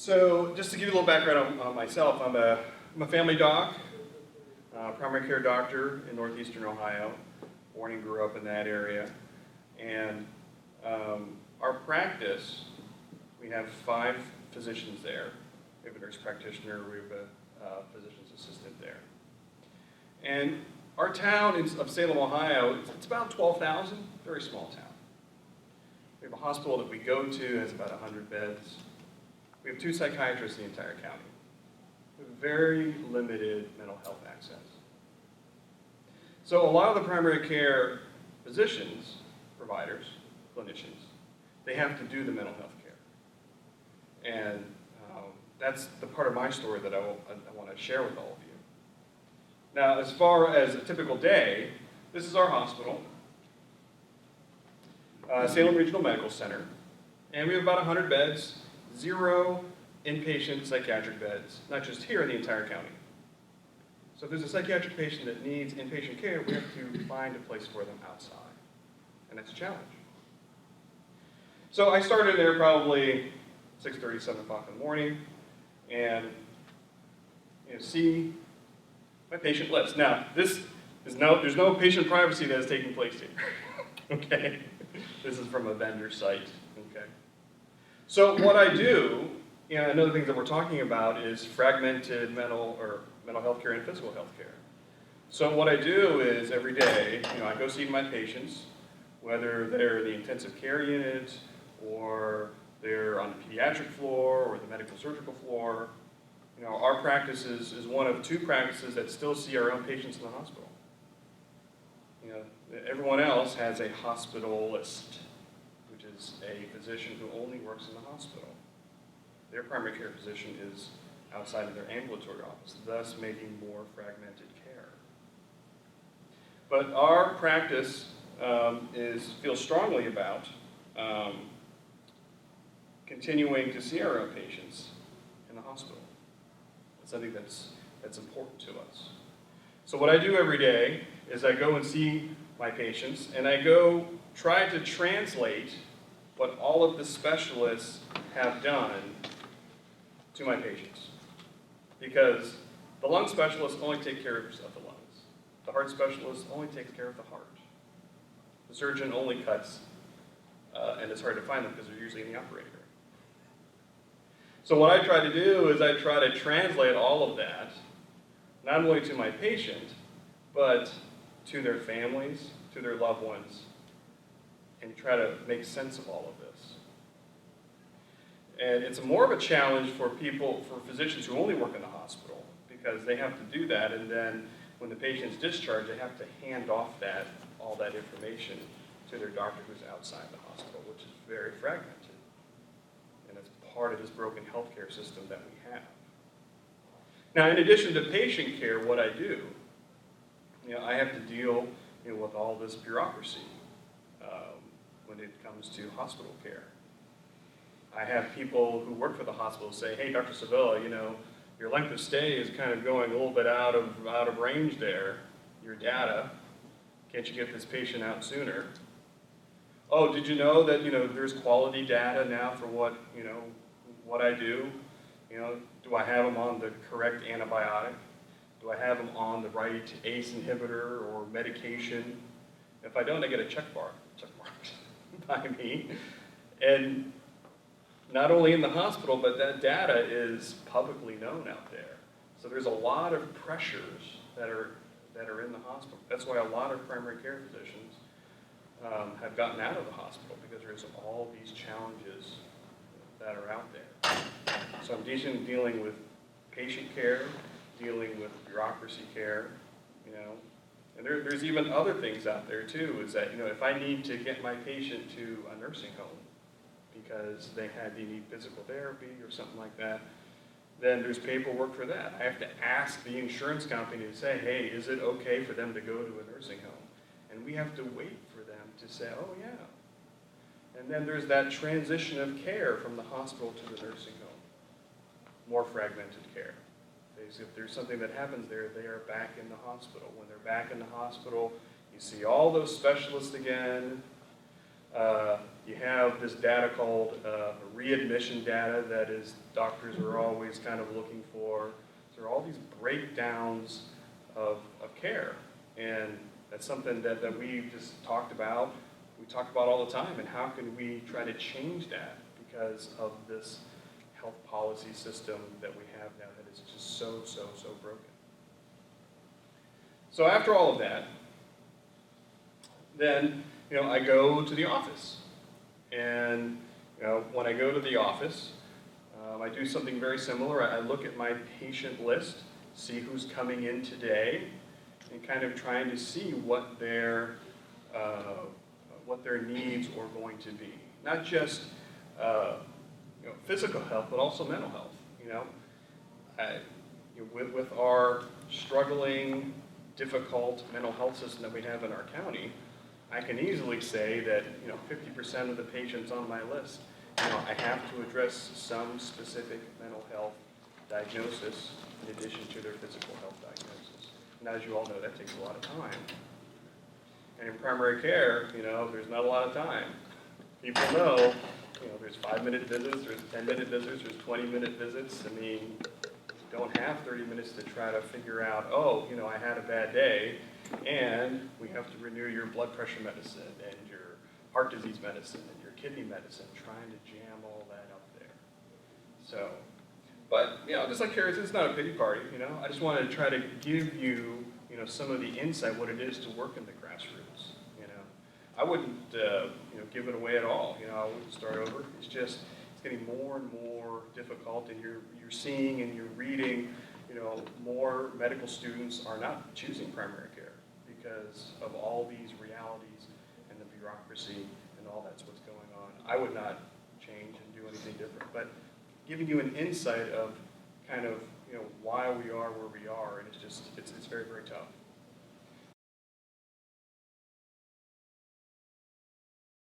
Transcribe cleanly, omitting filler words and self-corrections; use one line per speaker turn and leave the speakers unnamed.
So just to give you a little background on myself, I'm a family doc, primary care doctor in northeastern Ohio, born and grew up in that area. And our practice, we have 5 physicians there. We have a nurse practitioner, we have a physician's assistant there. And our town of Salem, Ohio, it's about 12,000, very small town. We have a hospital that we go to, has about 100 beds. We have 2 psychiatrists in the entire county. We have very limited mental health access. So a lot of the primary care physicians, providers, clinicians, they have to do the mental health care. And that's the part of my story that I want to share with all of you. Now, as far as a typical day, this is our hospital, Salem Regional Medical Center, and we have about 100 beds, 0 inpatient psychiatric beds, not just here in the entire county. So if there's a psychiatric patient that needs inpatient care, we have to find a place for them outside, and that's a challenge. So I started there probably 6:30, 7 o'clock in the morning, and see my patient list. Now, there's no patient privacy that is taking place here. Okay? This is from a vendor site. Okay? So what I do, another thing that we're talking about is fragmented mental health care and physical health care. So what I do is every day, I go see my patients, whether they're in the intensive care unit or they're on the pediatric floor or the medical surgical floor. Our practice is one of 2 practices that still see our own patients in the hospital. Everyone else has a hospitalist, which is a physician who only works in the hospital. Their primary care physician is outside of their ambulatory office, thus making more fragmented care. But our practice feels strongly about continuing to see our own patients in the hospital. It's something that's important to us. So what I do every day is I go and see my patients, and I go try to translate what all of the specialists have done to my patients. Because the lung specialists only take care of the lungs. The heart specialist only takes care of the heart. The surgeon only cuts, and it's hard to find them because they're usually in the operating room. So what I try to do is I try to translate all of that, not only to my patient, but to their families, to their loved ones, and try to make sense of all of this. And it's more of a challenge for physicians who only work in the hospital, because they have to do that, and then when the patient's discharged, they have to hand off all that information to their doctor who's outside the hospital, which is very fragmented. And it's part of this broken healthcare system that we have. Now, in addition to patient care, what I do, I have to deal with all this bureaucracy when it comes to hospital care. I have people who work for the hospital say, "Hey, Dr. Sevilla, your length of stay is kind of going a little bit out of range there, your data. Can't you get this patient out sooner?" "Oh, did you know that there's quality data now for what I do? Do I have them on the correct antibiotic? Do I have them on the right ACE inhibitor or medication? If I don't, I get a check mark by me." And not only in the hospital, but that data is publicly known out there. So there's a lot of pressures that are in the hospital. That's why a lot of primary care physicians have gotten out of the hospital, because there's all these challenges that are out there. So I'm dealing with patient care, dealing with bureaucracy care, and there's even other things out there too, is that, if I need to get my patient to a nursing home because they need physical therapy or something like that, then there's paperwork for that. I have to ask the insurance company to say, "Hey, is it okay for them to go to a nursing home?" And we have to wait for them to say, "Oh yeah." And then there's that transition of care from the hospital to the nursing home. More fragmented care. If there's something that happens there, they are back in the hospital. When they're back in the hospital, you see all those specialists again. You have this data called readmission data that is doctors are always kind of looking for. So there are all these breakdowns of care, and that's something that we just talked about. We talk about all the time, and how can we try to change that because of this health policy system that we have now that is just so broken. So after all of that, then I go to the office. And when I go to the office, I do something very similar. I look at my patient list, see who's coming in today, and kind of trying to see what their needs are going to be. Not just physical health, but also mental health. With our struggling, difficult mental health system that we have in our county, I can easily say that 50% of the patients on my list, I have to address some specific mental health diagnosis in addition to their physical health diagnosis. And as you all know, that takes a lot of time. And in primary care, there's not a lot of time. People know, there's 5-minute visits, there's 10-minute visits, there's 20-minute visits. I mean, you don't have 30 minutes to try to figure out, I had a bad day, and we have to renew your blood pressure medicine and your heart disease medicine and your kidney medicine, trying to jam all that up there. So, but, just like Carrie said, it's not a pity party, I just wanted to try to give you, some of the insight, what it is to work in the grassroots, I wouldn't, give it away at all, I wouldn't start over. It's getting more and more difficult, and you're seeing and you're reading, more medical students are not choosing primary care because of all these realities and the bureaucracy and all that's what's going on. I would not change and do anything different, but giving you an insight of kind of, why we are where we are, and it's very, very tough.